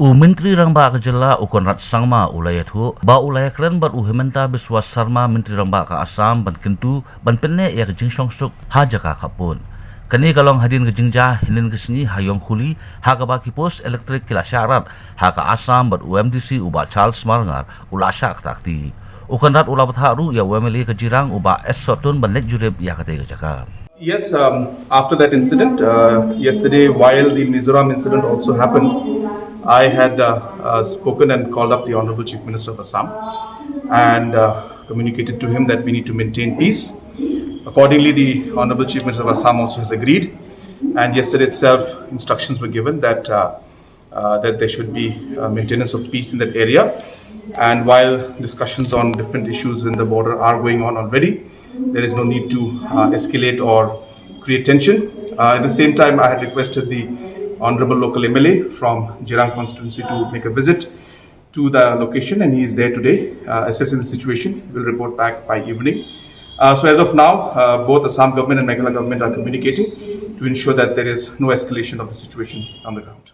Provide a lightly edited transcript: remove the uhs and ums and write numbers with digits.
Menteri Rangba Kejela Ukonrat Sangma Ulayathu ba ulayakren bar Hemanta Biswa Sarma Menteri Rangba ka Assam ban kentu ban penne ya kejing songsuk haja ka kapun. Kani kalong hadin kejingja hinin kesini hayong khuli ha ka baki pos elektrik kila syarat ha ka Assam bar UMDC uba Charles Marngar ulasha takti. Ukonrat ulabat haru ya UMLA kejirang uba Sotun ban let jureb ya kate kejaka. Yes, after that incident, yesterday while the Mizoram incident also happened, I had spoken and called up the Honorable Chief Minister of Assam and communicated to him that we need to maintain peace. Accordingly, the Honorable Chief Minister of Assam also has agreed, and yesterday itself instructions were given that that there should be maintenance of peace in that area. And while discussions on different issues in the border are going on already, there is no need to escalate or create tension. At the same time, I had requested the Honorable local MLA from Jirang constituency to make a visit to the location, and he is there today assessing the situation. He will report back by evening. So as of now, both Assam government and Meghalaya government are communicating to ensure that there is no escalation of the situation on the ground.